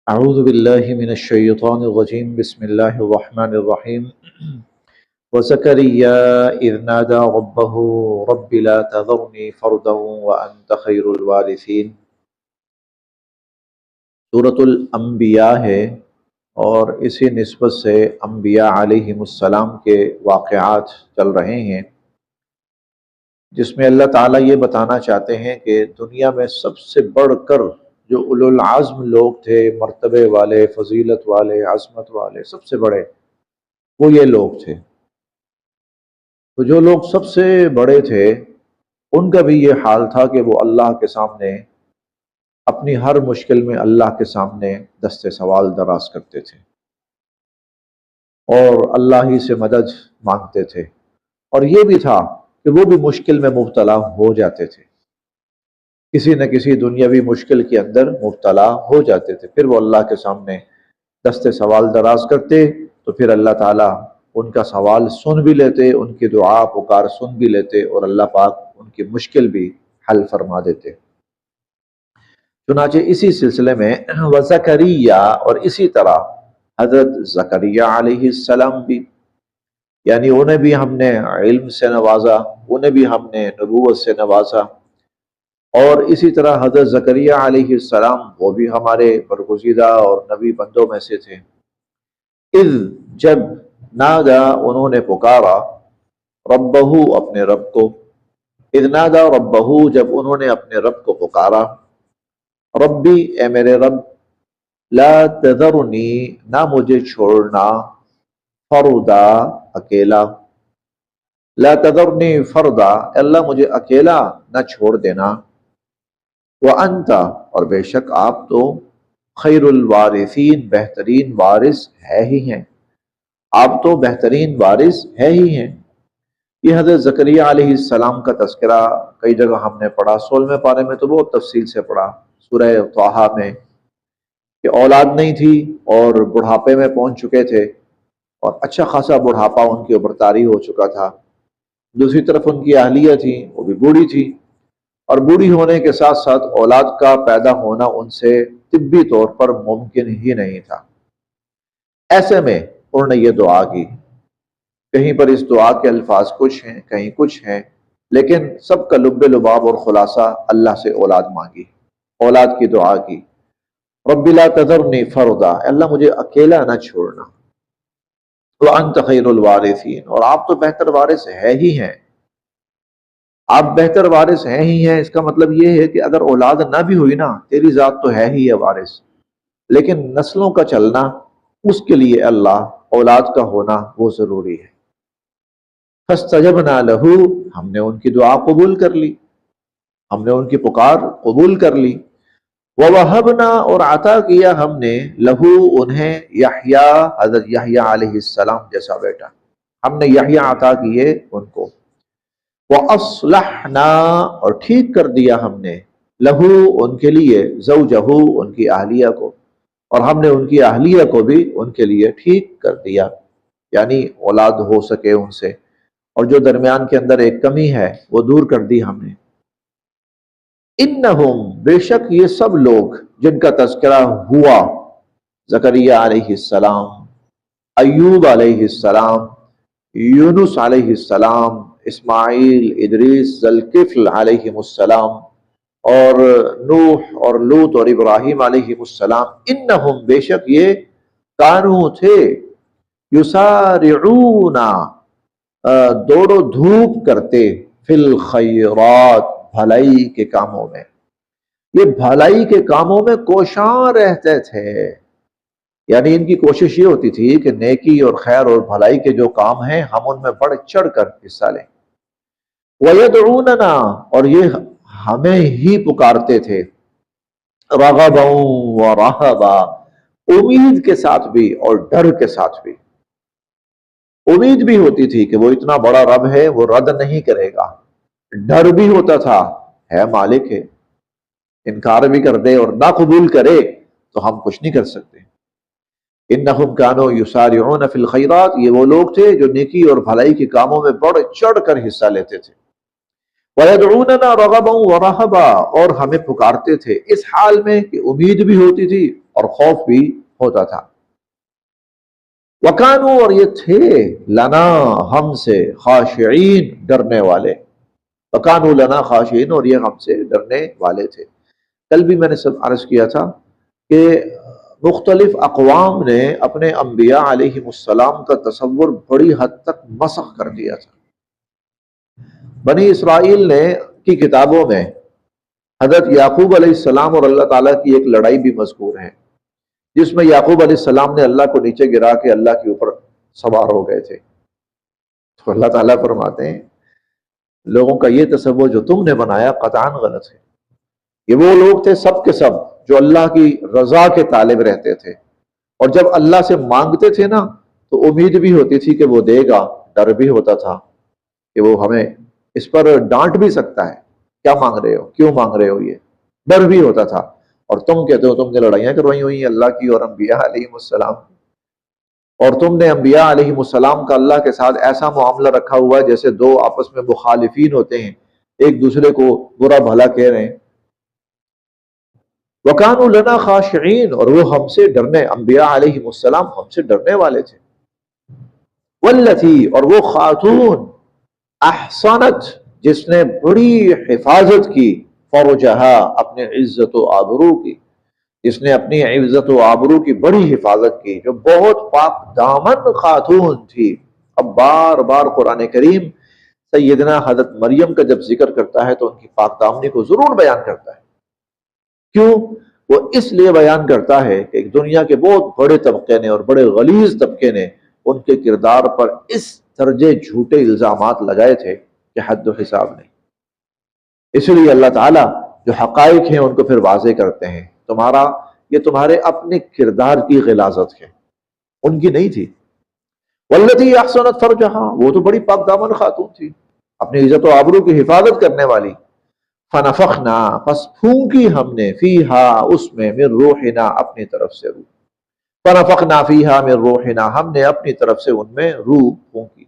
أعوذ بالله من الشيطان الرجيم بسم الله الرحمن الرحيم وزكريا إذ نادى ربه رب لا تذرني فردا وأنت خير الوارثين۔ سورۃ الانبیاء ہے اور اسی نسبت سے انبیاء علیہم السلام کے واقعات چل رہے ہیں، جس میں اللہ تعالیٰ یہ بتانا چاہتے ہیں کہ دنیا میں سب سے بڑھ کر جو اولو العزم لوگ تھے، مرتبے والے، فضیلت والے، عظمت والے، سب سے بڑے وہ یہ لوگ تھے۔ تو جو لوگ سب سے بڑے تھے ان کا بھی یہ حال تھا کہ وہ اللہ کے سامنے اپنی ہر مشکل میں اللہ کے سامنے دست سوال دراز کرتے تھے اور اللہ ہی سے مدد مانگتے تھے، اور یہ بھی تھا کہ وہ بھی مشکل میں مبتلا ہو جاتے تھے، کسی نہ کسی دنیاوی مشکل کے اندر مبتلا ہو جاتے تھے، پھر وہ اللہ کے سامنے دست سوال دراز کرتے تو پھر اللہ تعالیٰ ان کا سوال سن بھی لیتے، ان کی دعا پکار سن بھی لیتے، اور اللہ پاک ان کی مشکل بھی حل فرما دیتے۔ چنانچہ اسی سلسلے میں وزکریا، اور اسی طرح حضرت زکریا علیہ السلام بھی، یعنی انہیں بھی ہم نے علم سے نوازا، انہیں بھی ہم نے نبوت سے نوازا، اور اسی طرح حضرت زکریا علیہ السلام وہ بھی ہمارے برگزیدہ اور نبی بندوں میں سے تھے۔ اذ، جب، نادا، انہوں نے پکارا، ربہ، اپنے رب کو، اذ نادا ربہ، جب انہوں نے اپنے رب کو پکارا، ربی، اے میرے رب، لا تذرنی، نہ مجھے چھوڑنا، فردا، اکیلا، لا تذرنی فردا، اللہ مجھے اکیلا نہ چھوڑ دینا، وانت، اور بے شک آپ تو خیر الوارثین، بہترین وارث ہے ہی ہیں، آپ تو بہترین وارث ہے ہی ہیں۔ یہ حضرت زکریا علیہ السلام کا تذکرہ کئی جگہ ہم نے پڑھا، 16ویں پارے میں تو بہت تفصیل سے پڑھا، سورہ طٰہٰ میں، کہ اولاد نہیں تھی اور بڑھاپے میں پہنچ چکے تھے، اور اچھا خاصا بڑھاپا ان کے اوپر طاری ہو چکا تھا۔ دوسری طرف ان کی اہلیہ تھی، وہ بھی بوڑھی تھی، اور بوڑھی ہونے کے ساتھ ساتھ اولاد کا پیدا ہونا ان سے طبی طور پر ممکن ہی نہیں تھا۔ ایسے میں انہوں نے یہ دعا کی، کہیں پر اس دعا کے الفاظ کچھ ہیں، کہیں کچھ ہیں، لیکن سب کا لب لباب اور خلاصہ اللہ سے اولاد مانگی، اولاد کی دعا کی۔ رب لا تذرنی فردا، اللہ مجھے اکیلا نہ چھوڑنا، وانت خیر الوارثین، اور آپ تو بہتر وارث ہے ہی ہیں، آپ بہتر وارث ہیں ہی ہیں۔ اس کا مطلب یہ ہے کہ اگر اولاد نہ بھی ہوئی نا، تیری ذات تو ہے ہی ہے وارث، لیکن نسلوں کا چلنا، اس کے لیے اللہ اولاد کا ہونا وہ ضروری ہے۔ فاستجبنا لہ، ہم نے ان کی دعا قبول کر لی، ہم نے ان کی پکار قبول کر لی، ووہبنا، اور عطا کیا ہم نے، لہو، انہیں، یحییٰ، حضرت یحییٰ علیہ السلام جیسا بیٹا، ہم نے یحییٰ عطا کیے ان کو، وَأَصْلَحْنَا، اور ٹھیک کر دیا ہم نے، لہو، ان کے لیے، زوجہو، ان کی اہلیہ کو، اور ہم نے ان کی اہلیہ کو بھی ان کے لیے ٹھیک کر دیا، یعنی اولاد ہو سکے ان سے، اور جو درمیان کے اندر ایک کمی ہے وہ دور کر دی ہم نے۔ انہم، بے شک یہ سب لوگ جن کا تذکرہ ہوا، زکریا علیہ السلام، ایوب علیہ السلام، یونس علیہ السلام، اسماعیل، ادریس، ذوالکفل علیہم السلام، اور نوح اور لوط اور ابراہیم علیہم السلام، انہم، بے شک یہ، کانو تھے، یسارعون، دوڑ و دھوپ کرتے، فی الخیرات، بھلائی کے کاموں میں، یہ بھلائی کے کاموں میں کوشاں رہتے تھے، یعنی ان کی کوشش یہ ہوتی تھی کہ نیکی اور خیر اور بھلائی کے جو کام ہیں ہم ان میں بڑھ چڑھ کر حصہ لیں۔ وَيَدْعُونَنَا، اور یہ ہمیں ہی پکارتے تھے، رغبا ورہبا، امید کے ساتھ بھی اور ڈر کے ساتھ بھی، امید بھی ہوتی تھی کہ وہ اتنا بڑا رب ہے، وہ رد نہیں کرے گا، ڈر بھی ہوتا تھا، ہے مالک ہے، انکار بھی کر دے اور نہ قبول کرے تو ہم کچھ نہیں کر سکتے۔ انہم کانوا یسارعون فی الخیرات، یہ وہ لوگ تھے جو نیکی اور بھلائی کے کاموں میں بڑھ چڑھ کر حصہ لیتے تھے۔ وَيَدْعُونَنَا رَغَبًا وَرَهَبًا، اور ہمیں پکارتے تھے اس حال میں کہ امید بھی ہوتی تھی اور خوف بھی ہوتا تھا. وَكَانُوا اور یہ تھے لنا ہم سے خاشعین ڈرنے والے. وَكَانُوا لنا خاشعین اور یہ ہم سے ڈرنے والے تھے. کل بھی میں نے سب عرض کیا تھا کہ مختلف اقوام نے اپنے انبیاء علیہ السلام کا تصور بڑی حد تک مسخ کر دیا تھا. بنی اسرائیل نے کی کتابوں میں حضرت یعقوب علیہ السلام اور اللہ تعالیٰ کی ایک لڑائی بھی مذکور ہے، جس میں یعقوب علیہ السلام نے اللہ کو نیچے گرا کے اللہ کے اوپر سوار ہو گئے تھے. تو اللہ تعالیٰ فرماتے ہیں لوگوں کا یہ تصور جو تم نے بنایا قطعاً غلط ہے. یہ وہ لوگ تھے سب کے سب جو اللہ کی رضا کے طالب رہتے تھے، اور جب اللہ سے مانگتے تھے نا تو امید بھی ہوتی تھی کہ وہ دے گا، ڈر بھی ہوتا تھا کہ وہ ہمیں اس پر ڈانٹ بھی سکتا ہے، کیا مانگ رہے ہو، کیوں مانگ رہے ہو، یہ ڈر بھی ہوتا تھا. اور تم کہتے ہو تم نے لڑائیاں کروائی ہوئی ہیں اللہ کی اور انبیاء علیہ السلام، اور تم نے انبیاء علیہ السلام کا اللہ کے ساتھ ایسا معاملہ رکھا ہوا ہے جیسے دو آپس میں مخالفین ہوتے ہیں، ایک دوسرے کو برا بھلا کہہ رہے ہیں. وَكَانُوا لَنَا خَاشِعِينَ اور وہ ہم سے ڈرنے، انبیاء علیہ السلام ہم سے ڈرنے والے تھے. وَالَّتِي اور وہ خاتون احسنت جس نے بڑی حفاظت کی، فرجہا اپنے عزت و آبرو کی، جس نے اپنی عزت و آبرو کی بڑی حفاظت کی، جو بہت پاک دامن خاتون تھی. اب بار بار قرآن کریم سیدنا حضرت مریم کا جب ذکر کرتا ہے تو ان کی پاک دامنی کو ضرور بیان کرتا ہے. کیوں؟ وہ اس لیے بیان کرتا ہے کہ ایک دنیا کے بہت بڑے طبقے نے اور بڑے غلیظ طبقے نے ان کے کردار پر اس درجے جھوٹے الزامات لگائے تھے کہ حد و حساب نہیں. اس لیے اللہ تعالیٰ جو حقائق ہیں ان کو پھر واضح کرتے ہیں. یہ تمہارے اپنے کردار کی غلاظت ہے، ان کی نہیں تھی. والتی احسنت فرجہا وہ تو بڑی پاک دامن خاتون تھی، اپنی عزت و آبرو کی حفاظت کرنے والی. فنفخنا پس پھونکی ہم نے فیہا اس میں من روحنا اپنی طرف سے روح. فنفخنا فیہا من روحنا ہم نے اپنی طرف سے ان میں روح پھونکی.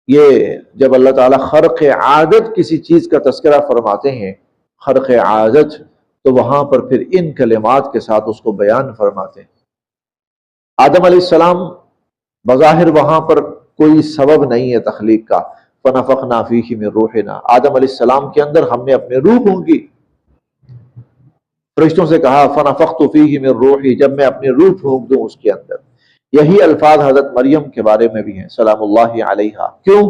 یہ جب اللہ تعالیٰ خرق عادت کسی چیز کا تذکرہ فرماتے ہیں، خرق عادت، تو وہاں پر پھر ان کلمات کے ساتھ اس کو بیان فرماتے ہیں. آدم علیہ السلام بظاہر وہاں پر کوئی سبب نہیں ہے تخلیق کا. فنفخنا فیہ من روحنا آدم علیہ السلام کے اندر ہم نے اپنے روح پھونکی. فرشتوں سے کہا فنفخت فیہ من روحی، جب میں اپنی روح پھونک دوں اس کے اندر. یہی الفاظ حضرت مریم کے بارے میں بھی ہیں سلام اللہ علیہا. کیوں؟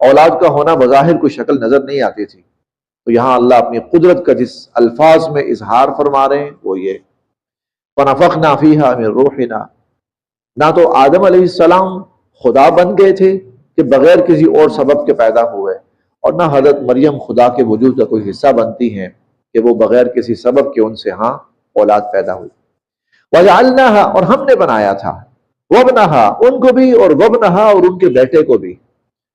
اولاد کا ہونا بظاہر کوئی شکل نظر نہیں آتی تھی، تو یہاں اللہ اپنی قدرت کا جس الفاظ میں اظہار فرما رہے ہیں وہ یہ فنفخنا فیہا من روحنا. نہ تو آدم علیہ السلام خدا بن گئے تھے کہ بغیر کسی اور سبب کے پیدا ہوئے، اور نہ حضرت مریم خدا کے وجود کا کوئی حصہ بنتی ہیں کہ وہ بغیر کسی سبب کے ان سے اولاد پیدا ہوئی. وَجَعَلْنَاهَا اور ہم نے بنایا تھا، وَابْنَهَا ان کو بھی اور وَابْنَهَا اور ان کے بیٹے کو بھی.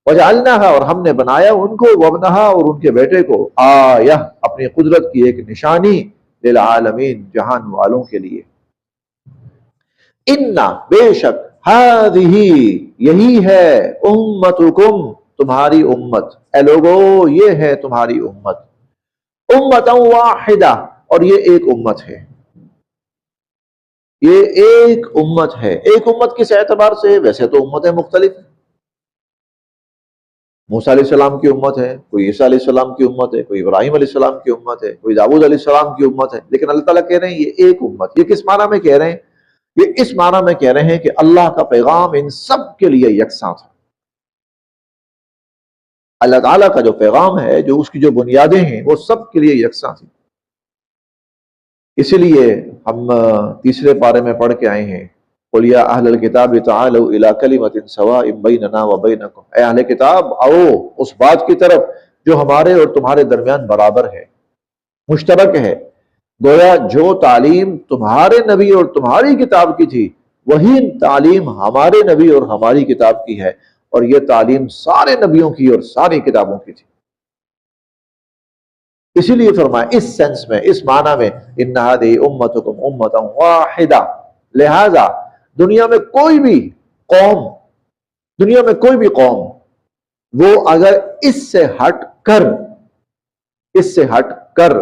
وَجَعَلْنَاهَا اور ہم نے بنایا ان کو، وَابْنَهَا اور ان کے بیٹے کو، آیہ اپنی قدرت کی ایک نشانی، للعالمین جہان والوں کے لیے. اِنَّا بے شک ہذہ یہی ہے امتکم تمہاری امت، اے لوگو یہ ہے تمہاری امت، امتا واحدہ اور یہ ایک امت ہے. یہ ایک امت ہے. ایک امت کس اعتبار سے؟ ویسے تو امتیں مختلف ہیں. موسیٰ علیہ السلام کی امت ہے، کوئی عیسیٰ علیہ السلام کی امت ہے، کوئی ابراہیم علیہ السلام کی امت ہے، کوئی داؤد علیہ السلام کی امت ہے، لیکن اللہ تعالیٰ کہہ رہے ہیں یہ ایک امت. یہ کس معنی میں کہہ رہے ہیں؟ یہ اس معنی میں کہہ رہے ہیں کہ اللہ کا پیغام ان سب کے لیے یکساں تھا. اللہ تعالیٰ کا جو پیغام ہے، جو اس کی جو بنیادیں ہیں، وہ سب کے لیے یکساں تھی. اسی لیے ہم تیسرے پارے میں پڑھ کے آئے ہیں قُلْ يَا أَهْلَ الْكِتَابِ تَعَالَوْا إِلَىٰ كَلِمَةٍ سَوَاءٍ بَيْنَنَا وَبَيْنَكُمْ اے اہل کتاب آؤ اس بات کی طرف جو ہمارے اور تمہارے درمیان برابر ہے، مشترک ہے. گویا جو تعلیم تمہارے نبی اور تمہاری کتاب کی تھی وہی تعلیم ہمارے نبی اور ہماری کتاب کی ہے، اور یہ تعلیم سارے نبیوں کی اور ساری کتابوں کی تھی. اسی لیے فرمایا اس سینس میں، اس معنی میں ان هذه امتکم امتا واحدہ. لہذا دنیا میں کوئی بھی قوم وہ اگر اس سے ہٹ کر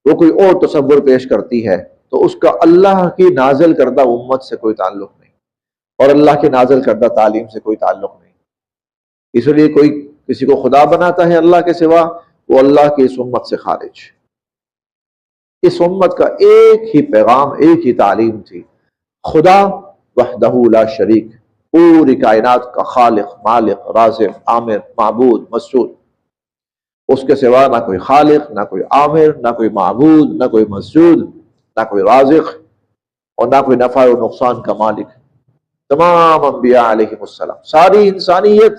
وہ کوئی اور تصور پیش کرتی ہے تو اس کا اللہ کی نازل کردہ امت سے کوئی تعلق نہیں، اور اللہ کی نازل کردہ تعلیم سے کوئی تعلق نہیں۔ اس لیے کوئی کسی کو خدا بناتا ہے اللہ کے سوا، وہ اللہ کی اس امت سے خارج۔ اس امت کا ایک ہی پیغام، ایک ہی تعلیم تھی، خدا وحدہ لا شریک، پوری کائنات کا خالق، مالک، رازق، عامر، معبود، مسجود، اس کے سوا نہ کوئی خالق، نہ کوئی عامر، نہ کوئی معبود، نہ کوئی مسجود، نہ کوئی رازق، اور نہ کوئی نفع و نقصان کا مالک۔ تمام انبیاء علیہ السلام، ساری انسانیت،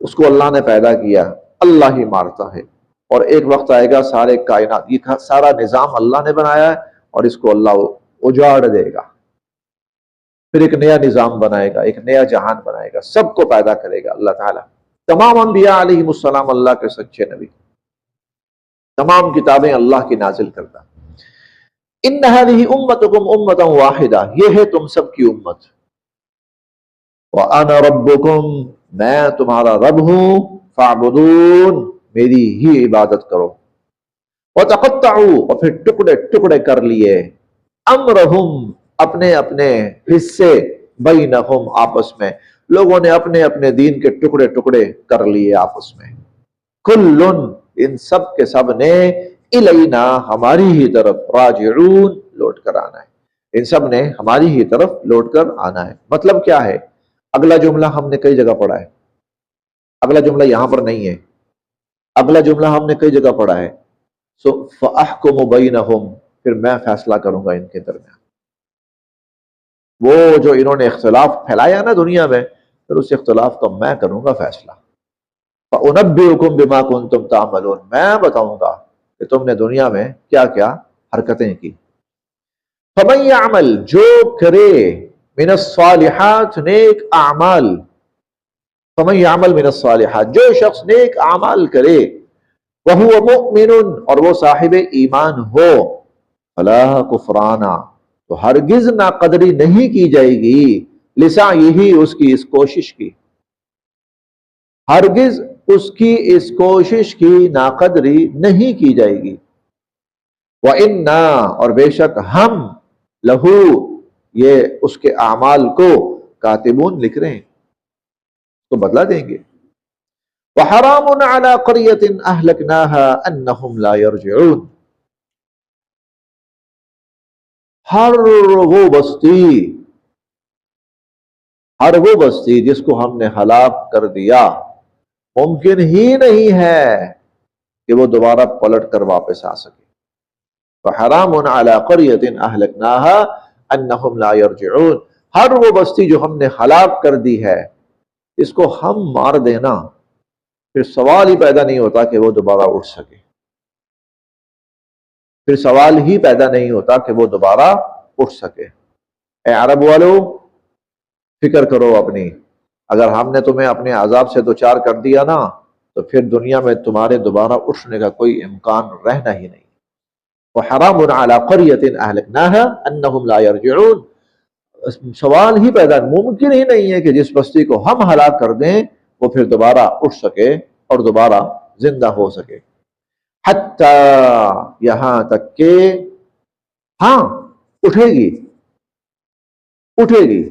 اس کو اللہ نے پیدا کیا، اللہ ہی مارتا ہے، اور ایک وقت آئے گا سارے کائنات، یہ سارا نظام اللہ نے بنایا ہے اور اس کو اللہ اجاڑ دے گا، پھر ایک نیا نظام بنائے گا، ایک نیا جہان بنائے گا، سب کو پیدا کرے گا اللہ تعالیٰ۔ تمام انبیاء علیہ السلام اللہ کے سچے نبی، تمام کتابیں اللہ کی نازل کردہ۔ ان هذه امتکم امۃ واحدہ، یہ ہے تم سب کی امت، وَأَنَا رَبُّكُمْ، میں تمہارا رب ہوں، فَاعْبُدُونَ، میری ہی عبادت کرو۔ وَتَقَطَّعُوا، اور پھر ٹکڑے ٹکڑے کر لیے، أَمْرَهُمْ، اپنے اپنے حصے، بَيْنَهُمْ، آپس میں، لوگوں نے اپنے اپنے دین کے ٹکڑے ٹکڑے کر لیے آپس میں۔ کُلٌّ، ان سب کے سب نے، الینا، ہماری ہی طرف، راجعون، لوٹ کر آنا ہے، ان سب نے ہماری ہی طرف لوٹ کر آنا ہے۔ مطلب کیا ہے؟ اگلا جملہ ہم نے کئی جگہ پڑھا ہے، اگلا جملہ یہاں پر نہیں ہے، اگلا جملہ ہم نے کئی جگہ پڑھا ہے، فَأَحْكُمُ بَيْنَهُمْ، پھر میں فیصلہ کروں گا ان کے درمیان۔ وہ جو انہوں نے اختلاف پھیلایا نا دنیا میں، پھر اس اختلاف کا میں کروں گا فیصلہ۔ فَأُنَبِّئُكُم بِمَا كُنتُمْ تَعْمَلُونَ، میں بتاؤں گا کہ تم نے دنیا میں کیا کیا حرکتیں کی۔ فَمَن يَعْمَلْ، جو کرے، من الصالحات، نیک اعمال، فَمَن يَعْمَلْ من الصالحات، جو شخص نیک اعمال کرے، وَهُوَ مُؤْمِنٌ، اور وہ صاحب ایمان ہو، فَلَا كُفْرَانَ، تو ہرگز ناقدری نہیں کی جائے گی، لسعیہ، اس کی اس کوشش کی، ہرگز اس کی اس کوشش کی ناقدری نہیں کی جائے گی۔ وَإِنَّا، اور بے شک ہم، لہو، یہ اس کے اعمال کو، کاتبون، لکھ رہے ہیں، تو بدلا دیں گے۔ وَحَرَامٌ عَلَىٰ قَرْيَةٍ أَهْلَكْنَاهَا أَنَّهُمْ لَا يَرْجِعُونَ، ہر وہ بستی جس کو ہم نے ہلاک کر دیا، ممکن ہی نہیں ہے کہ وہ دوبارہ پلٹ کر واپس آ سکے۔ وَحَرَامٌ عَلَىٰ قَرْيَةٍ أَهْلَكْنَاهَا أَنَّهُمْ لَا يَرْجِعُونَ، ہر وہ بستی جو ہم نے ہلاک کر دی ہے، اس کو ہم مار دینا، پھر سوال ہی پیدا نہیں ہوتا کہ وہ دوبارہ اٹھ سکے، پھر سوال ہی پیدا نہیں ہوتا کہ وہ دوبارہ اٹھ سکے۔ اے عرب والو، فکر کرو اپنی، اگر ہم نے تمہیں اپنے عذاب سے دوچار کر دیا نا، تو پھر دنیا میں تمہارے دوبارہ اٹھنے کا کوئی امکان رہنا ہی نہیں۔ وَحَرَامٌ عَلَىٰ قَرْيَةٍ أَهْلَكْنَاهَا أَنَّهُمْ لَا يَرْجِعُونَ، سوال ہی پیدا، ممکن ہی نہیں ہے کہ جس بستی کو ہم ہلاک کر دیں وہ پھر دوبارہ اٹھ سکے اور دوبارہ زندہ ہو سکے۔ حتیٰ، یہاں تک کہ، ہاں اٹھے گی، اٹھے گی،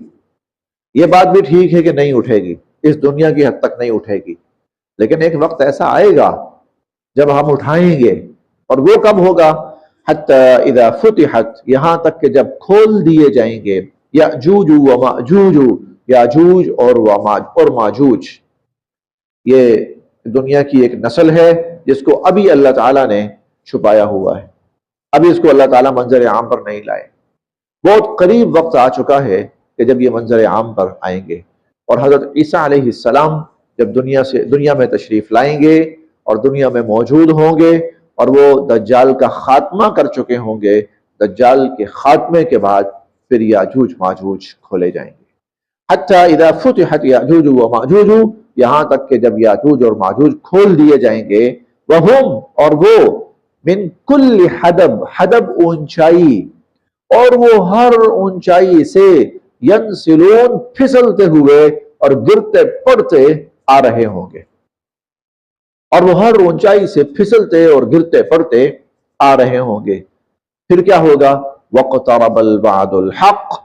یہ بات بھی ٹھیک ہے کہ نہیں اٹھے گی، اس دنیا کی حد تک نہیں اٹھے گی، لیکن ایک وقت ایسا آئے گا جب ہم اٹھائیں گے، اور وہ کب ہوگا؟ حتیٰ اذا فتحت، یہاں تک کہ جب کھول دیے جائیں گے، یأجوج و ماجوج، یاجوج اور ماجوج، یہ دنیا کی ایک نسل ہے جس کو ابھی اللہ تعالیٰ نے چھپایا ہوا ہے، ابھی اس کو اللہ تعالیٰ منظر عام پر نہیں لائے، بہت قریب وقت آ چکا ہے کہ جب یہ منظر عام پر آئیں گے، اور حضرت عیسیٰ علیہ السلام جب دنیا میں تشریف لائیں گے اور دنیا میں موجود ہوں گے، اور وہ دجال کا خاتمہ کر چکے ہوں گے، دجال کے خاتمے کے بعد پھر یاجوج ماجوج کھولے جائیں گے۔ حتیٰ اذا فتحت یاجوج و ماجوج، یہاں تک کہ جب یاجوج اور ماجوج کھول دیے جائیں گے، وہم، اور وہ، من کل حدب، حدب اونچائی، اور وہ ہر اونچائی سے، ینسلون، پھسلتے ہوئے اور گرتے پڑتے آ رہے ہوں گے، اور وہ ہر اونچائی سے پھسلتے اور گرتے پڑتے آ رہے ہوں گے۔ پھر کیا ہوگا؟ وَاقْتَرَبَ الْوَعْدُ الْحَقُّ،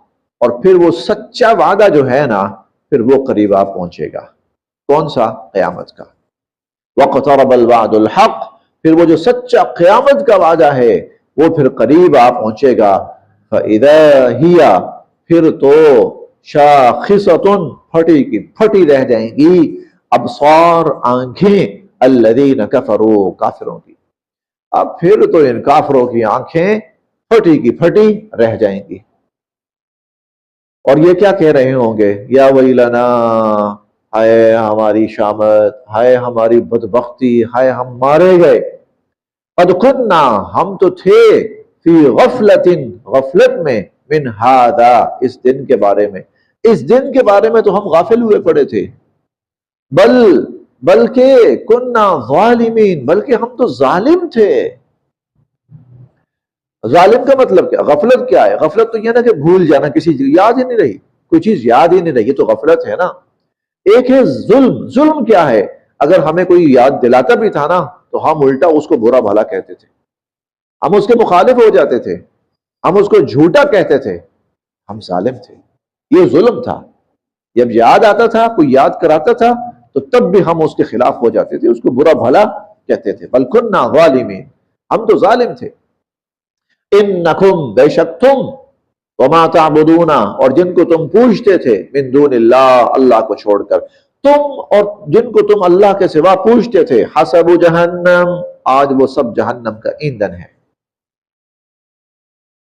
اور پھر وہ سچا وعدہ جو ہے نا پھر وہ قریب آ پہنچے گا. کون سا؟ قیامت کا. وَاقْتَرَبَ الْوَعْدُ الْحَقُّ، پھر وہ جو سچا قیامت کا وعدہ ہے وہ پھر قریب آ پہنچے گا. فَإِذَا هِيَ، پھر تو شَاخِصَةٌ، پھٹی کی پھٹی رہ جائیں گی، ابصار آنکھیں، الَّذِينَ كَفَرُوا، کافروں کی. اب پھر تو ان کافروں کی آنکھیں پھٹی کی پھٹی رہ جائیں گی. اور یہ کیا کہہ رہے ہوں گے؟ یا ویلنا، ہائے ہماری شامت، ہائے ہماری بدبختی، ہائے ہم مارے گئے. قد کننا، ہم تو تھے، فی غفلت، غفلت میں، من ہذا، اس دن کے بارے میں، اس دن کے بارے میں تو ہم غافل ہوئے پڑے تھے. بلکہ کننا ظالمین، بلکہ ہم تو ظالم تھے. ظالم کا مطلب کیا؟ غفلت کیا ہے؟ غفلت تو یہ نا کہ بھول جانا، کسی چیز یاد ہی نہیں رہی، کوئی چیز یاد ہی نہیں رہی، یہ تو غفلت ہے نا. ایک ہے ظلم. ظلم کیا ہے؟ اگر ہمیں کوئی یاد دلاتا بھی تھا نا تو ہم الٹا اس کو برا بھلا کہتے تھے، ہم اس کے مخالف ہو جاتے تھے، ہم اس کو جھوٹا کہتے تھے، ہم ظالم تھے. یہ ظلم تھا. جب یاد آتا تھا، کوئی یاد کراتا تھا تو تب بھی ہم اس کے خلاف ہو جاتے تھے، اس کو برا بھلا کہتے تھے. بل کننا ظالمین، ہم تو ظالم تھے. انکم، بے شک تم، وما تعبدون، اور جن کو تم پوجتے تھے، من دون اللہ، اللہ کو چھوڑ کر، تم اور جن کو تم اللہ کے سوا پوجتے تھے، حسب جہنم، آج وہ سب جہنم کا ایندھن ہے.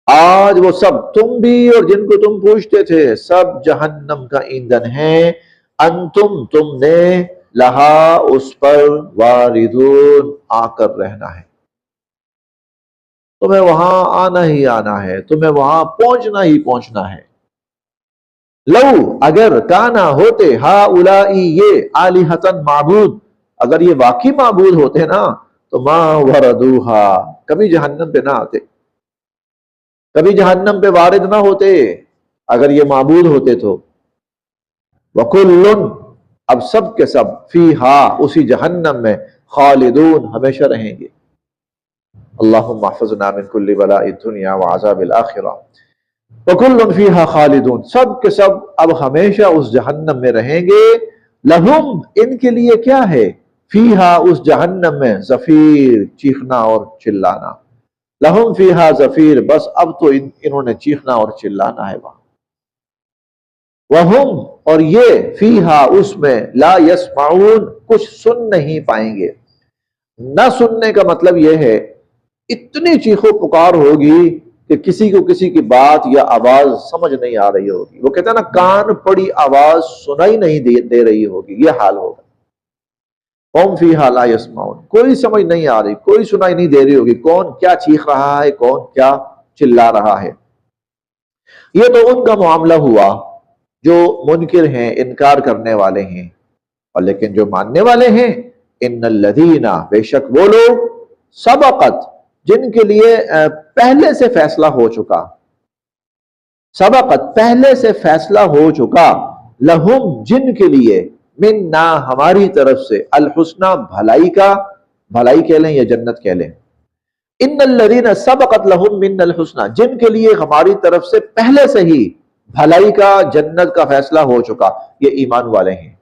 آج وہ سب، تم بھی اور جن کو تم پوجتے تھے، سب جہنم کا ایندھن ہے. انتم، تم نے، لہا، اس پر، واردون، آ کر رہنا ہے. تمہیں وہاں آنا ہی آنا ہے، تمہیں وہاں پہنچنا ہی پہنچنا ہے. لو، اگر، کانا، ہوتے، ہؤلائی، یہ، آلہۃ، معبود، اگر یہ واقعی معبود ہوتے نا تو ما وردوہا، کبھی جہنم پہ نہ آتے، کبھی جہنم پہ وارد نہ ہوتے اگر یہ معبود ہوتے تو. وکل، اب سب کے سب، فیہا، اسی جہنم میں، خالدون، ہمیشہ رہیں گے. اللہم احفظنا من کل بلاء الدنیا وعذاب الآخرہ. وکل فیہا خالدون، سب کے سب اب ہمیشہ اس جہنم میں رہیں گے. لہم، ان کے لیے کیا ہے؟ فیہا، اس جہنم میں، زفیر، چیخنا اور چلانا. لہم فیہا زفیر، بس اب تو انہوں نے چیخنا اور چلانا ہے وہاں. وہم، اور یہ، فیہا، اس میں، لا یسمعون، کچھ سن نہیں پائیں گے. نہ سننے کا مطلب یہ ہے اتنی چیخو پکار ہوگی کہ کسی کو کسی کی بات یا آواز سمجھ نہیں آ رہی ہوگی. وہ کہتا ہے نا، کان پڑی آواز سنائی نہیں دے رہی ہوگی، یہ حال ہوگا. قوم فیہا لا یسمعون، کوئی سمجھ نہیں آ رہی، کوئی سنائی نہیں دے رہی ہوگی، کون کیا چیخ رہا ہے، کون کیا چلا رہا ہے. یہ تو ان کا معاملہ ہوا جو منکر ہیں، انکار کرنے والے ہیں. اور لیکن جو ماننے والے ہیں، ان الذین، بے شک وہ لوگ، سبقت، جن کے لیے پہلے سے فیصلہ ہو چکا، سبقت، پہلے سے فیصلہ ہو چکا، لہم، جن کے لیے، منا، ہماری طرف سے، الحسنہ، بھلائی کا، بھلائی کہہ لیں یا جنت کہہ لیں. ان الذین سبقت لہم من الحسنہ، جن کے لیے ہماری طرف سے پہلے سے ہی بھلائی کا، جنت کا فیصلہ ہو چکا. یہ ایمان والے ہیں،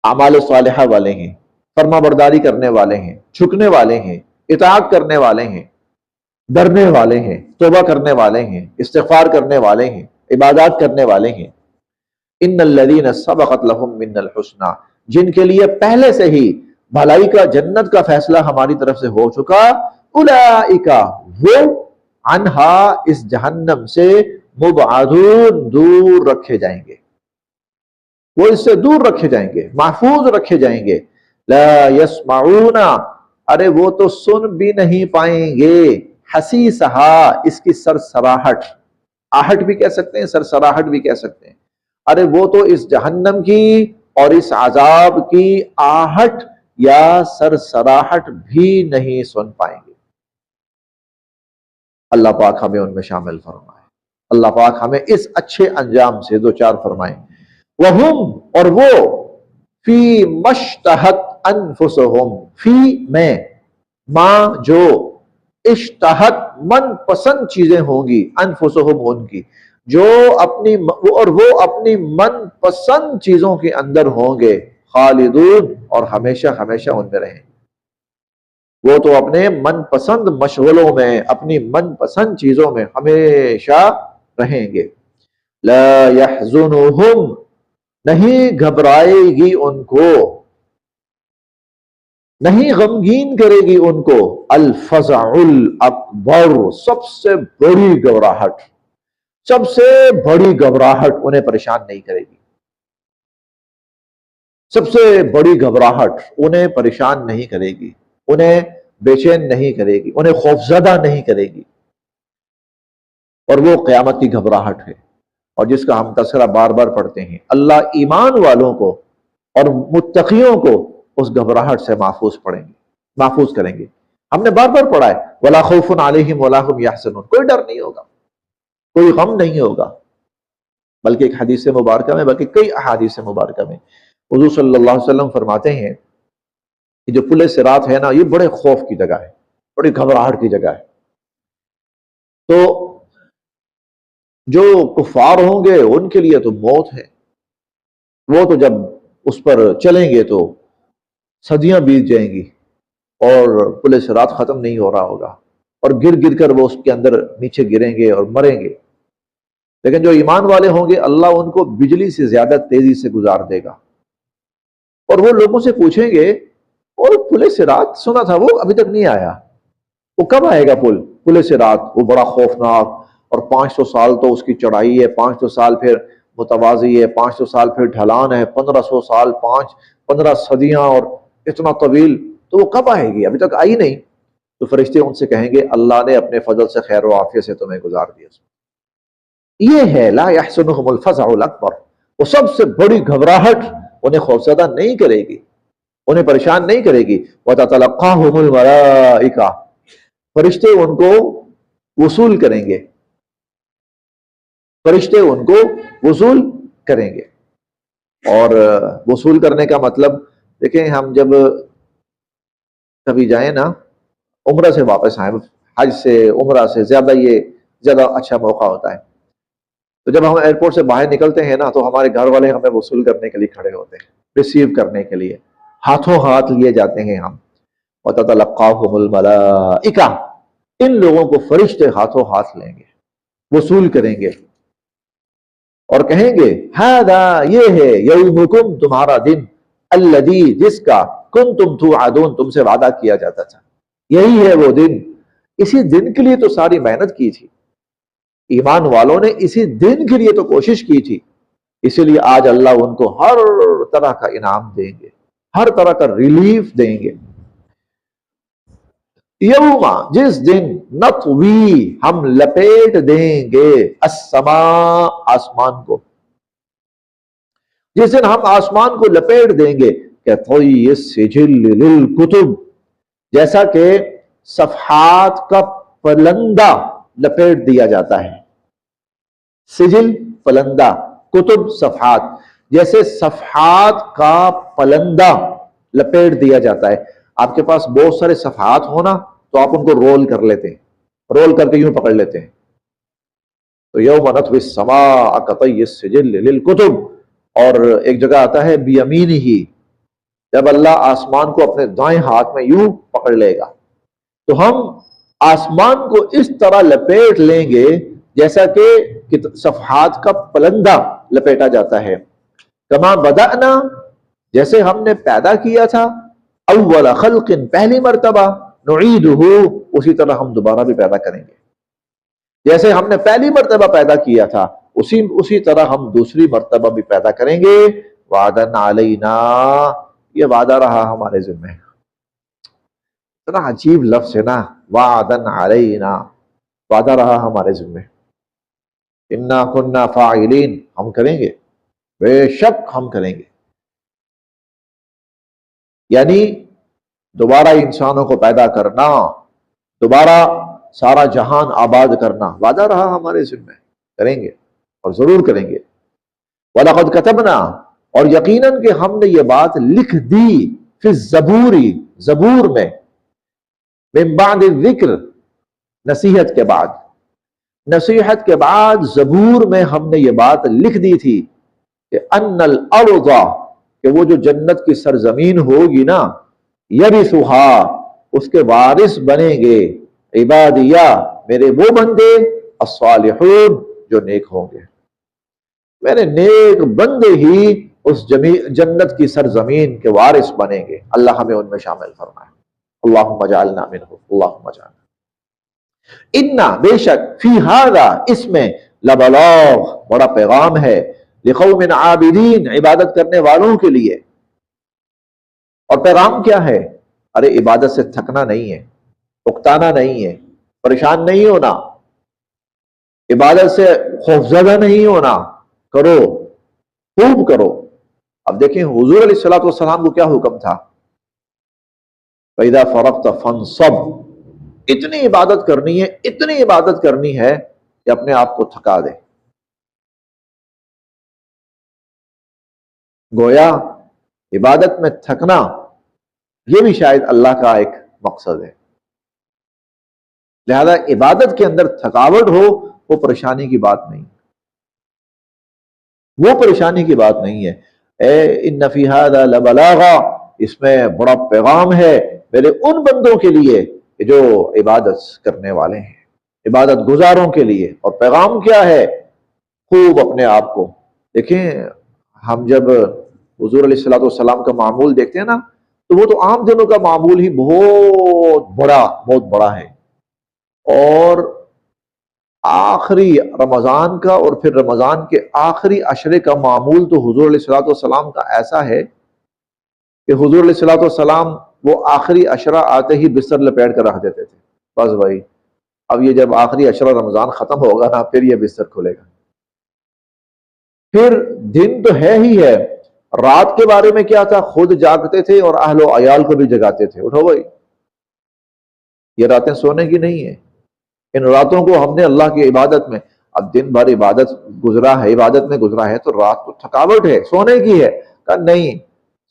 اعمال صالحہ والے ہیں، فرما برداری کرنے والے ہیں، جھکنے والے ہیں، اطاعت کرنے والے ہیں، ڈرنے والے ہیں، توبہ کرنے والے ہیں، استغفار کرنے والے ہیں، عبادات کرنے والے ہیں. ان الذین سبقت لہم من الحسنہ، جن کے لیے پہلے سے ہی بھلائی کا، جنت کا فیصلہ ہماری طرف سے ہو چکا. اولئک، وہ، عنہا، اس جہنم سے، مبعدون، دور رکھے جائیں گے، وہ اس سے دور رکھے جائیں گے، محفوظ رکھے جائیں گے. لا یسمعون، ارے وہ تو سن بھی نہیں پائیں گے، حسیسہا، اس کی سرسراہٹ، آہٹ بھی کہہ سکتے ہیں، سرسراہٹ بھی کہہ سکتے ہیں. ارے وہ تو اس جہنم کی اور اس عذاب کی آہٹ یا سرسراہٹ بھی نہیں سن پائیں گے. اللہ پاک ہمیں ان میں شامل فرمائے، اللہ پاک ہمیں اس اچھے انجام سے دو چار فرمائے. وہم، اور وہ، فی مشتہت انفسہم، فی، میں، ما، جو، اشتہت، من پسند چیزیں ہوں گی، انفسہم ان کی، جو اپنی اور وہ اپنی من پسند چیزوں کے اندر ہوں گے، خالدون اور ہمیشہ ہمیشہ ان میں رہیں گے۔ وہ تو اپنے من پسند مشغلوں میں، اپنی من پسند چیزوں میں ہمیشہ رہیں گے۔ لا يحزنهم، نہیں گھبرائے گی ان کو، نہیں غمگین کرے گی ان کو، الفزع الاکبر، سب سے بڑی گھبراہٹ، سب سے بڑی گھبراہٹ انہیں پریشان نہیں کرے گی، سب سے بڑی گھبراہٹ انہیں پریشان نہیں کرے گی، انہیں بے چین نہیں کرے گی، انہیں خوفزدہ نہیں کرے گی، اور وہ قیامت کی گھبراہٹ ہے، اور جس کا ہم تذکرہ بار بار پڑھتے ہیں۔ اللہ ایمان والوں کو اور متقیوں کو اس گھبراہٹ سے محفوظ کریں گے۔ ہم نے بار بار پڑھا ہے وَلَا خَوْفٌ عَلَيْهِمْ وَلَا هُمْ يَحْزَنُونَ، کوئی ڈر نہیں ہوگا، کوئی غم نہیں ہوگا، بلکہ ایک حدیث مبارکہ میں، بلکہ کئی احادیث مبارکہ میں حضور صلی اللہ علیہ وسلم فرماتے ہیں کہ جو پل صراط ہے نا، یہ بڑے خوف کی جگہ ہے، بڑی گھبراہٹ کی جگہ ہے۔ تو جو کفار ہوں گے ان کے لیے تو موت ہے، وہ تو جب اس پر چلیں گے تو صدیاں بیت جائیں گی اور پل صراط ختم نہیں ہو رہا ہوگا، اور گر گر کر وہ اس کے اندر نیچے گریں گے اور مریں گے۔ لیکن جو ایمان والے ہوں گے اللہ ان کو بجلی سے زیادہ تیزی سے گزار دے گا، اور وہ لوگوں سے پوچھیں گے اور پل صراط سنا تھا، وہ ابھی تک نہیں آیا، وہ کب آئے گا پل صراط؟ وہ بڑا خوفناک، اور 500 سال تو اس کی چڑھائی ہے، 500 سال پھر متوازی ہے، 500 سال پھر ڈھلان ہے، 1500 سال، 15 صدیاں، اور اتنا طویل، تو وہ کب آئے گی؟ ابھی تک آئی نہیں۔ تو فرشتے ان سے کہیں گے اللہ نے اپنے فضل سے خیر و عافیت سے تمہیں گزار دیا۔ یہ ہے لا يحزنهم الفزع الاکبر، وہ سب سے بڑی گھبراہٹ انہیں خوفزدہ نہیں کرے گی، انہیں پریشان نہیں کرے گی۔ وتتلقاهم الملائکہ، فرشتے ان کو وصول کریں گے، فرشتے ان کو وصول کریں گے۔ اور وصول کرنے کا مطلب دیکھیں، ہم جب کبھی جائیں نا، عمرہ سے واپس آئیں، حج سے عمرہ سے زیادہ اچھا موقع ہوتا ہے، تو جب ہم ایئرپورٹ سے باہر نکلتے ہیں نا تو ہمارے گھر والے ہمیں وصول کرنے کے لیے کھڑے ہوتے ہیں، ریسیو کرنے کے لیے، ہاتھوں ہاتھ لیے جاتے ہیں ہم۔ وَتَتَلَقَّاهُمُ الْمَلَائِکَةُ، ان لوگوں کو فرشتے ہاتھوں ہاتھ لیں گے، وصول کریں گے، اور کہیں گے هَذَا، یہ ہے، یومکم، تمہارا دن، الذی، جس کا کنتم توعدون، تم سے وعدہ کیا جاتا تھا، یہی ہے وہ دن، اسی دن کے لیے تو ساری محنت کی تھی، ایمان والوں نے اسی دن کے لیے تو کوشش کی تھی، اسی لیے آج اللہ ان کو ہر طرح کا انعام دیں گے، ہر طرح کا ریلیف دیں گے۔ یوما، جس دن، نطوی، ہم لپیٹ دیں گے، السماء، آسمان کو، جس دن ہم آسمان کو لپیٹ دیں گے، کہ طوی السجل للکتب، جیسا کہ صفحات کا پلندہ لپیٹ دیا جاتا ہے، سجل پلندہ، کتب صفحات، جیسے صفحات کا پلندہ لپیٹ دیا جاتا ہے۔ آپ کے پاس بہت سارے صفحات ہونا تو آپ ان کو رول کر لیتے ہیں، رول کر کے یوں پکڑ لیتے ہیں، تو یوم نطوی السماء کطی السجل للکتب، اور ایک جگہ آتا ہے بیمینہ، جب اللہ آسمان کو اپنے دائیں ہاتھ میں یوں پکڑ لے گا تو ہم آسمان کو اس طرح لپیٹ لیں گے جیسا کہ صفحات کا پلندہ لپیٹا جاتا ہے۔ کما بدأنا، جیسے ہم نے پیدا کیا تھا، اول خلق، پہلی مرتبہ، نعیدہ، اسی طرح ہم دوبارہ بھی پیدا کریں گے، جیسے ہم نے پہلی مرتبہ پیدا کیا تھا اسی طرح ہم دوسری مرتبہ بھی پیدا کریں گے۔ وعدن علینا، یہ وعدہ رہا ہمارے ذمہ، اتنا عجیب لفظ ہے نا، وعدن علینا، وعدہ رہا ہمارے ذمہ، انا کنا فاعلین، ہم کریں گے، بے شک ہم کریں گے، یعنی دوبارہ انسانوں کو پیدا کرنا، دوبارہ سارا جہان آباد کرنا، وعدہ رہا ہمارے ذمہ، کریں گے اور ضرور کریں گے۔ وَلَقَدْ كَتَبْنَا، اور یقیناً کہ ہم نے یہ بات لکھ دی، فی الزبور، زبور میں، من بعد الذکر، نصیحت کے بعد، نصیحت کے بعد زبور میں ہم نے یہ بات لکھ دی تھی کہ ان الارض، کہ وہ جو جنت کی سرزمین ہوگی نا، یرثھا، اس کے وارث بنیں گے، عبادیہ، میرے وہ بندے، الصالحون، جو نیک ہوں گے، میرے نیک بندے ہی اس جنت کی سرزمین کے وارث بنیں گے۔ اللہ ہمیں ان میں شامل فرمائے، اللہم اجعلنا منہ، اللہم اجعلنا۔ انا، بے شک، فی ھذا، اس میں، لبلاغ، بڑا پیغام ہے، لقوم عابدین، عبادت کرنے والوں کے لیے۔ اور پیغام کیا ہے؟ ارے عبادت سے تھکنا نہیں ہے، اکتانا نہیں ہے، پریشان نہیں ہونا، عبادت سے خوفزدہ نہیں ہونا، کرو، خوب کرو۔ اب دیکھیں حضور علیہ الصلوۃ والسلام کو کیا حکم تھا؟ فَإِذَا فَرَغْتَ فَانصَبْ، اتنی عبادت کرنی ہے، اتنی عبادت کرنی ہے کہ اپنے آپ کو تھکا دے۔ گویا عبادت میں تھکنا یہ بھی شاید اللہ کا ایک مقصد ہے، لہذا عبادت کے اندر تھکاوٹ ہو وہ پریشانی کی بات نہیں، وہ پریشانی کی بات نہیں ہے۔ ان فی ھذا لبلاغا، اس میں بڑا پیغام ہے میرے ان بندوں کے لیے جو عبادت کرنے والے ہیں، عبادت گزاروں کے لیے۔ اور پیغام کیا ہے؟ خوب اپنے آپ کو دیکھیں، ہم جب حضور علیہ الصلوۃ والسلام کا معمول دیکھتے ہیں نا، تو وہ تو عام دنوں کا معمول ہی بہت بڑا ہے، اور آخری رمضان کا اور پھر رمضان کے آخری عشرے کا معمول تو حضور علیہ الصلوۃ والسلام کا ایسا ہے کہ حضور علیہ الصلوۃ والسلام وہ آخری عشرہ آتے ہی بستر لپیٹ کر رکھ دیتے تھے، بس بھائی اب یہ جب آخری عشرہ رمضان ختم ہوگا نا، پھر یہ بستر کھلے گا۔ پھر دن تو ہے ہی ہے، رات کے بارے میں کیا تھا؟ خود جاگتے تھے اور اہل و عیال کو بھی جگاتے تھے، اٹھو بھائی، یہ راتیں سونے کی نہیں ہیں، ان راتوں کو ہم نے اللہ کی عبادت میں، اب دن بھر عبادت گزرا ہے، عبادت میں گزرا ہے، تو رات کو تھکاوٹ ہے، سونے کی ہے، کہا نہیں،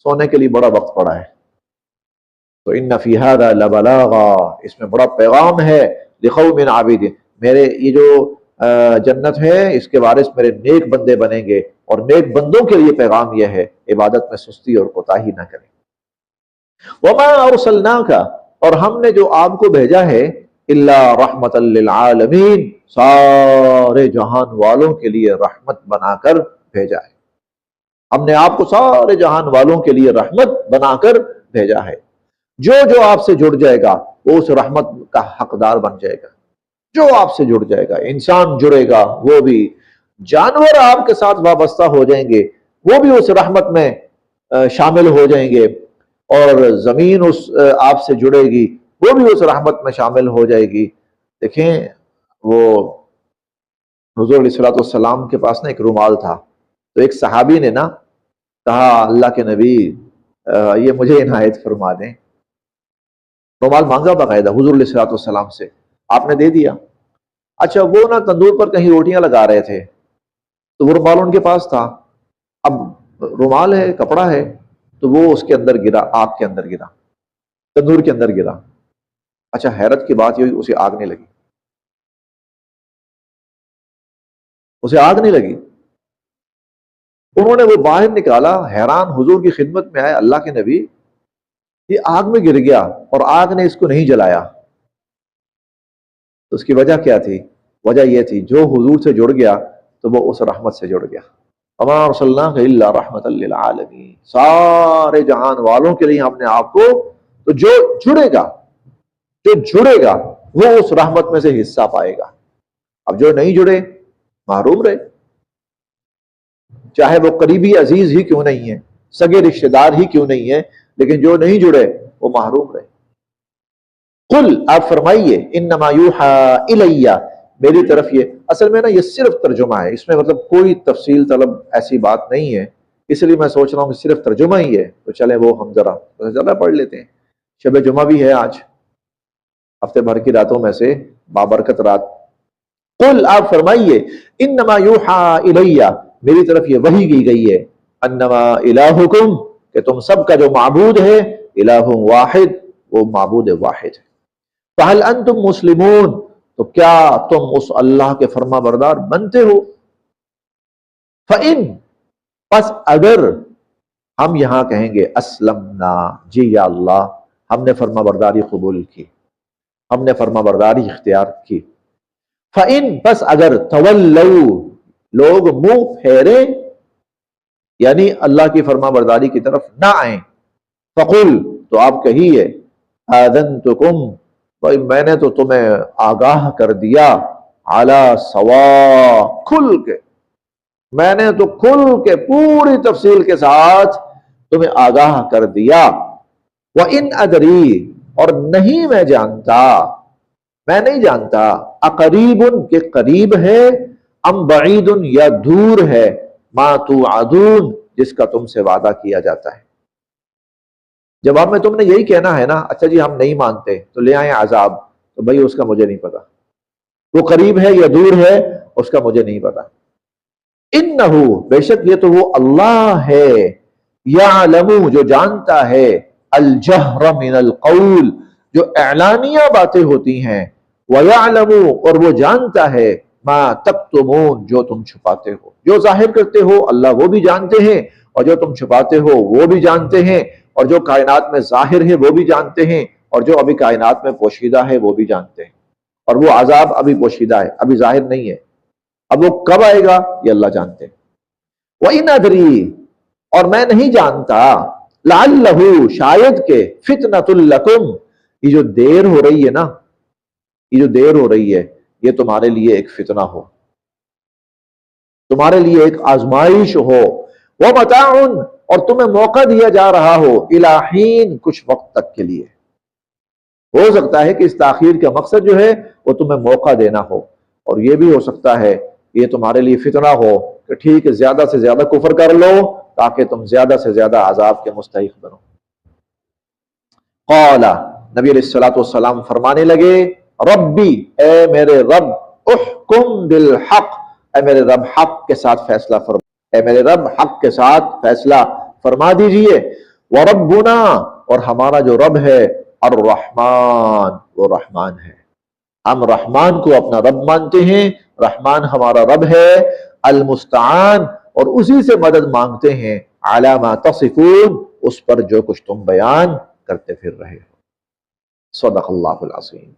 سونے کے لیے بڑا وقت پڑا ہے۔ تو ان فی ھذا لبلاغا، اس میں بڑا پیغام ہے، لقوم عابدین، میرے یہ جو جنت ہے اس کے وارث میرے نیک بندے بنیں گے، اور نیک بندوں کے لیے پیغام یہ ہے عبادت میں سستی اور کوتاہی نہ کریں۔ وما ارسلناک، اور ہم نے جو آپ کو بھیجا ہے، الا رحمتا للعالمین، سارے جہان والوں کے لیے رحمت بنا کر بھیجا ہے۔ ہم نے آپ کو سارے جہان والوں کے لیے رحمت بنا کر بھیجا ہے۔ جو آپ سے جڑ جائے گا وہ اس رحمت کا حقدار بن جائے گا، جو آپ سے جڑ جائے گا، انسان جڑے گا، وہ بھی، جانور آپ کے ساتھ وابستہ ہو جائیں گے، وہ بھی اس رحمت میں شامل ہو جائیں گے، اور زمین آپ سے جڑے گی، وہ بھی اس رحمت میں شامل ہو جائے گی۔ دیکھیں وہ حضور علیہ الصلوۃ والسلام کے پاس نا ایک رومال تھا، تو ایک صحابی نے نا کہا اللہ کے نبی یہ مجھے عنایت فرما دیں، رومال مانگا باقاعدہ حضور علیہ الصلوۃ والسلام سے، آپ نے دے دیا۔ اچھا وہ نا تندور پر کہیں روٹیاں لگا رہے تھے، تو وہ رومال ان کے پاس تھا، اب رومال ہے، کپڑا ہے، تو وہ اس کے اندر گرا، آگ کے اندر گرا، تندور کے اندر گرا۔ اچھا حیرت کی بات یہ ہوئی، اسے آگ نہیں لگی، اسے آگ نہیں لگی۔ انہوں نے وہ باہر نکالا، حیران، حضور کی خدمت میں آئے، اللہ کے نبی یہ آگ میں گر گیا اور آگ نے اس کو نہیں جلایا، تو اس کی وجہ کیا تھی؟ وجہ یہ تھی جو حضور سے جڑ گیا تو وہ اس رحمت سے جڑ گیا۔ وما ارسلناک الا رحمتا للعالمین، سارے جہان والوں کے لیے ہم نے آپ کو، تو جو جڑے گا وہ اس رحمت میں سے حصہ پائے گا۔ اب جو نہیں جڑے محروم رہے، چاہے وہ قریبی عزیز ہی کیوں نہیں ہے، سگے رشتہ دار ہی کیوں نہیں ہے، لیکن جو نہیں جڑے وہ محروم رہے۔ قل، آپ فرمائیے، انما یوحى الی، میری طرف یہ، اصل میں نا یہ صرف ترجمہ ہے، اس میں مطلب کوئی تفصیل طلب ایسی بات نہیں ہے، اس لیے میں سوچ رہا ہوں کہ صرف ترجمہ ہی ہے، تو چلیں وہ ہم ذرا پڑھ لیتے ہیں۔ شب جمعہ بھی ہے آج، ہفتے بھر کی راتوں میں سے بابرکت رات۔ قل، آپ فرمائیے، انما یوحى الی، میری طرف یہ وحی کی گئی ہے، انما الہکم، کہ تم سب کا جو معبود ہے، الہ واحد، وہ معبود واحد ہے۔ فہل انتم مسلمون، تو کیا تم اس اللہ کے فرما بردار بنتے ہو؟ فَإِن، پس اگر ہم یہاں کہیں گے اسلمنا، جی یا اللہ ہم نے فرما برداری قبول کی، ہم نے فرما برداری اختیار کی۔ فَإِن، پس اگر تولوا، لوگ منہ پھیرے یعنی اللہ کی فرما برداری کی طرف نہ آئیں، فقل، تو آپ کہیے آذنتکم، بھائی میں نے تو تمہیں آگاہ کر دیا، علی سوا، کھل کے، میں نے تو کھل کے پوری تفصیل کے ساتھ تمہیں آگاہ کر دیا۔ وَإِنْ أَدْرِي، اور نہیں میں جانتا، میں نہیں جانتا، اقریب کہ قریب ہے، ام بعید یا دور ہے، ما توعدون جس کا تم سے وعدہ کیا جاتا ہے۔ جواب میں تم نے یہی کہنا ہے نا، اچھا جی ہم نہیں مانتے تو لے آئیں عذاب، تو بھئی اس کا مجھے نہیں پتا، وہ قریب ہے یا دور ہے اس کا مجھے نہیں پتا۔ انہو، بے شک یہ تو وہ اللہ ہے، یعلم، جو جانتا ہے، الجہر من القول، جو اعلانیہ باتیں ہوتی ہیں، ویعلم، اور وہ جانتا ہے، ما تکتمون، جو تم چھپاتے ہو، جو ظاہر کرتے ہو اللہ وہ بھی جانتے ہیں، اور جو تم چھپاتے ہو وہ بھی جانتے ہیں، اور جو کائنات میں ظاہر ہے وہ بھی جانتے ہیں، اور جو ابھی کائنات میں پوشیدہ ہے وہ بھی جانتے ہیں۔ اور وہ عذاب ابھی پوشیدہ ہے، ابھی ظاہر نہیں ہے، اب وہ کب آئے گا یہ اللہ جانتے ہیں۔ وَإِنْ أَدْرِي، اور میں نہیں جانتا، لَعَلَّهُ، شاید کہ، فِتْنَةٌ لَكُمْ، یہ جو دیر ہو رہی ہے نا، یہ جو دیر ہو رہی ہے یہ تمہارے لیے ایک فتنہ ہو، تمہارے لیے ایک آزمائش ہو، وَمَتَاعٌ، اور تمہیں موقع دیا جا رہا ہو، إِلَىٰ حِين، کچھ وقت تک کے لیے، ہو سکتا ہے کہ اس تاخیر کا مقصد جو ہے وہ تمہیں موقع دینا ہو، اور یہ بھی ہو سکتا ہے یہ تمہارے لیے فتنہ ہو کہ ٹھیک ہے زیادہ سے زیادہ کفر کر لو تاکہ تم زیادہ سے زیادہ عذاب کے مستحق بنو۔ قال، نبی علیہ الصلوۃ والسلام فرمانے لگے، ربی، اے میرے رب، احکم بالحق، اے میرے رب حق کے ساتھ فیصلہ فرما، اے میرے رب حق کے ساتھ فیصلہ فرما دیجئے، وربنا، اور ہمارا جو رب ہے، الرحمن، وہ رحمان ہے، ہم رحمان کو اپنا رب مانتے ہیں، رحمان ہمارا رب ہے، المستعان، اور اسی سے مدد مانگتے ہیں، علی ما تصفون، اس پر جو کچھ تم بیان کرتے پھر رہے ہو۔ صدق اللہ العظیم۔